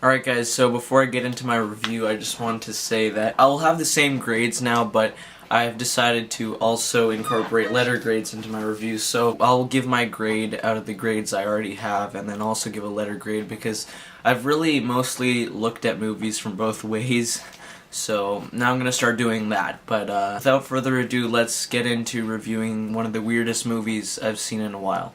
Alright guys, so before I get into my review, I just want to say that I'll have the same grades now, but I've decided to also incorporate letter grades into my review. So I'll give my grade out of the grades I already have, and then also give a letter grade because I've really mostly looked at movies from both ways. So now I'm going to start doing that. But without further ado, let's get into reviewing one of the weirdest movies I've seen in a while.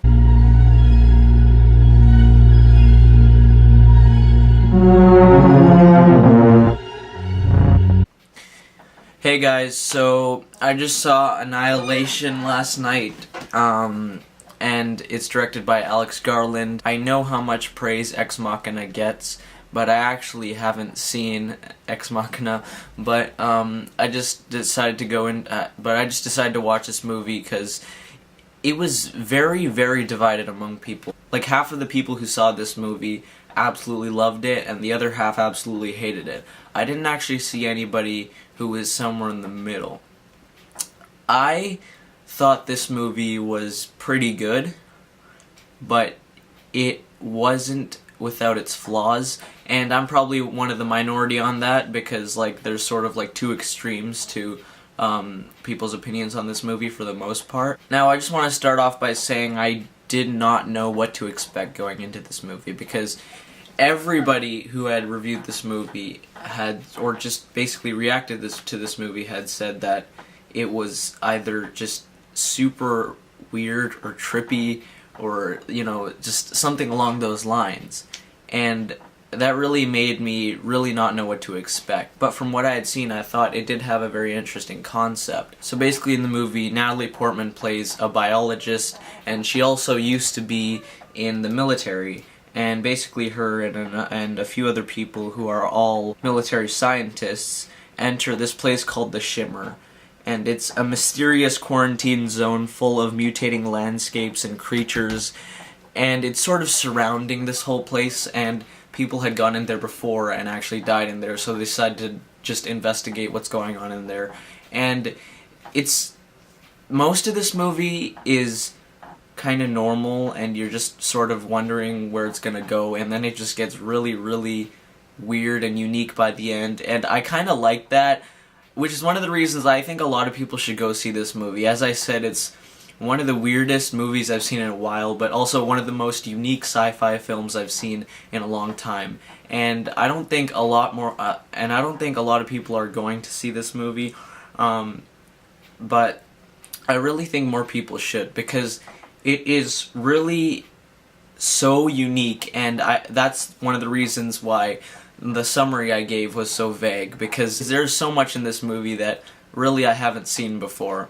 Hey guys, so I just saw Annihilation last night, and it's directed by Alex Garland. I know how much praise Ex Machina gets, but I actually haven't seen Ex Machina, but I just decided to watch this movie because it was very, very divided among people. Like, half of the people who saw this movie absolutely loved it, and the other half absolutely hated it. I didn't actually see anybody who was somewhere in the middle. I thought this movie was pretty good, but it wasn't without its flaws, and I'm probably one of the minority on that because, like, there's sort of like two extremes to people's opinions on this movie for the most part. Now, I just want to start off by saying I did not know what to expect going into this movie because everybody who had reviewed this movie had, or just basically reacted to this movie, had said that it was either just super weird or trippy or, you know, just something along those lines. And that really made me really not know what to expect. But from what I had seen, I thought it did have a very interesting concept. So basically in the movie, Natalie Portman plays a biologist, and she also used to be in the military. And basically her and a few other people who are all military scientists enter this place called the Shimmer. And it's a mysterious quarantine zone full of mutating landscapes and creatures. And it's sort of surrounding this whole place, and people had gone in there before and actually died in there, so they decided to just investigate what's going on in there. And most of this movie is kind of normal, and you're just sort of wondering where it's gonna go, and then it just gets really, really weird and unique by the end, and I kind of like that, which is one of the reasons I think a lot of people should go see this movie. As I said, it's one of the weirdest movies I've seen in a while, but also one of the most unique sci-fi films I've seen in a long time. And I don't think a lot of people are going to see this movie, but I really think more people should, because it is really so unique, and that's one of the reasons why the summary I gave was so vague, because there's so much in this movie that really I haven't seen before.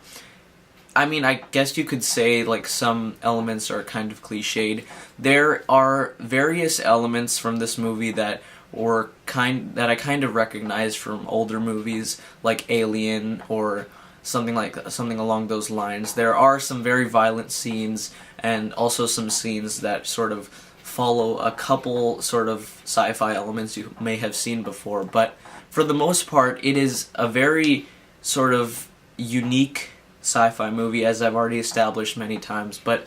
I mean, I guess you could say, like, some elements are kind of cliched. There are various elements from this movie that I kind of recognize from older movies, like Alien or something along those lines. There are some very violent scenes, and also some scenes that sort of follow a couple sort of sci-fi elements you may have seen before, but for the most part, it is a very sort of unique sci-fi movie, as I've already established many times. But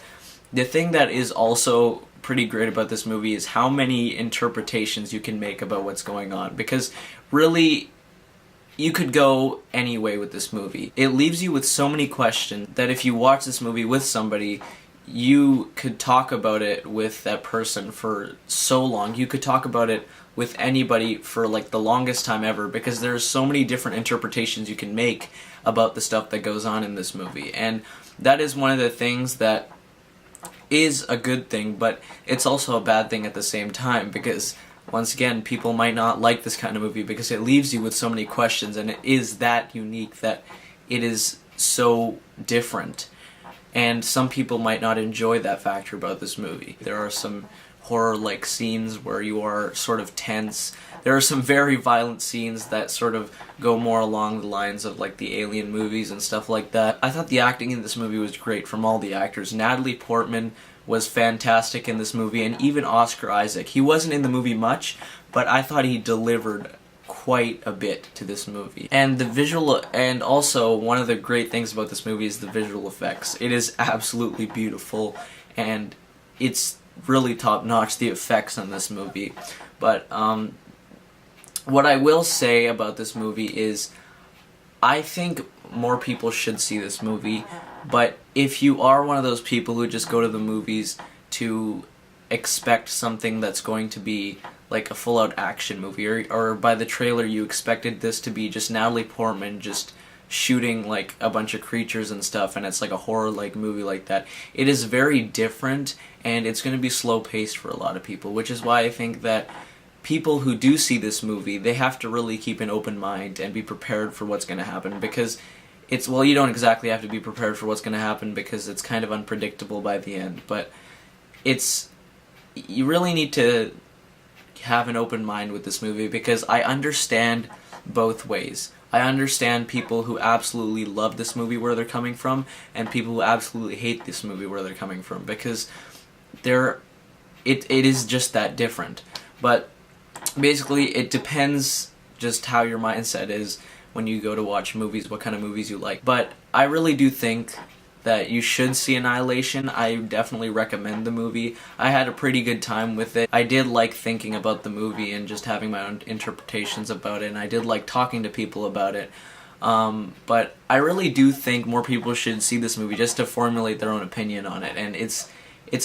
the thing that is also pretty great about this movie is how many interpretations you can make about what's going on, because really you could go any way with this movie. It leaves you with so many questions that if you watch this movie with somebody, you could talk about it with that person for so long. You could talk about it with anybody for like the longest time ever, because there's so many different interpretations you can make about the stuff that goes on in this movie. And that is one of the things that is a good thing, but it's also a bad thing at the same time, because once again, people might not like this kind of movie because it leaves you with so many questions, and it is that unique that it is so different. And some people might not enjoy that factor about this movie. There are some horror-like scenes where you are sort of tense. There are some very violent scenes that sort of go more along the lines of like the Alien movies and stuff like that. I thought the acting in this movie was great from all the actors. Natalie Portman was fantastic in this movie, and even Oscar Isaac. He wasn't in the movie much, but I thought he delivered quite a bit to this movie. And also one of the great things about this movie is the visual effects. It is absolutely beautiful, and it's really top-notch, the effects on this movie. But what I will say about this movie is I think more people should see this movie, but if you are one of those people who just go to the movies to expect something that's going to be like a full-out action movie, or by the trailer you expected this to be just Natalie Portman just shooting like a bunch of creatures and stuff, and it's like a horror-like movie like that, it is very different, and it's going to be slow-paced for a lot of people, which is why I think that people who do see this movie, they have to really keep an open mind and be prepared for what's going to happen, because it's, well, you don't exactly have to be prepared for what's going to happen because it's kind of unpredictable by the end, but you really need to have an open mind with this movie, because I understand both ways. I understand people who absolutely love this movie where they're coming from, and people who absolutely hate this movie where they're coming from, because it is just that different. But basically, it depends just how your mindset is when you go to watch movies, what kind of movies you like. But I really do think that you should see Annihilation. I definitely recommend the movie. I had a pretty good time with it. I did like thinking about the movie and just having my own interpretations about it, and I did like talking to people about it. But I really do think more people should see this movie just to formulate their own opinion on it, and it's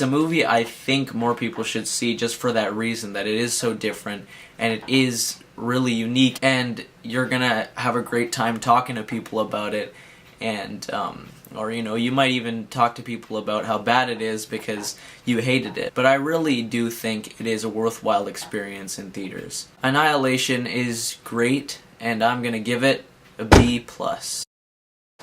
a movie I think more people should see just for that reason, that it is so different, and it is really unique, and you're gonna have a great time talking to people about it, and, or, you know, you might even talk to people about how bad it is because you hated it. But I really do think it is a worthwhile experience in theaters. Annihilation is great, and I'm gonna give it a B+.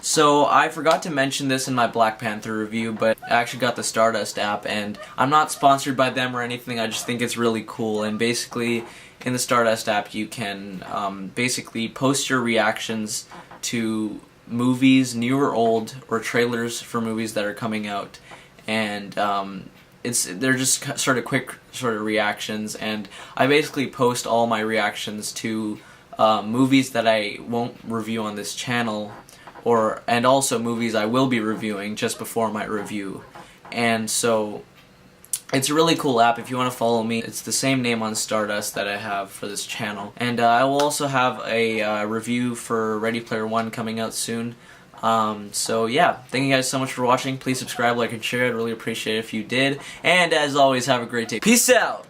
So, I forgot to mention this in my Black Panther review, but I actually got the Stardust app, and I'm not sponsored by them or anything, I just think it's really cool, and basically, in the Stardust app, you can basically post your reactions to movies, new or old, or trailers for movies that are coming out, and they're just sort of quick sort of reactions, and I basically post all my reactions to movies that I won't review on this channel, and also movies I will be reviewing just before my review. And so it's a really cool app if you want to follow me. It's the same name on Stardust that I have for this channel. And I will also have a review for Ready Player One coming out soon. So yeah, thank you guys so much for watching. Please subscribe, like, and share. I'd really appreciate it if you did. And as always, have a great day. Peace out!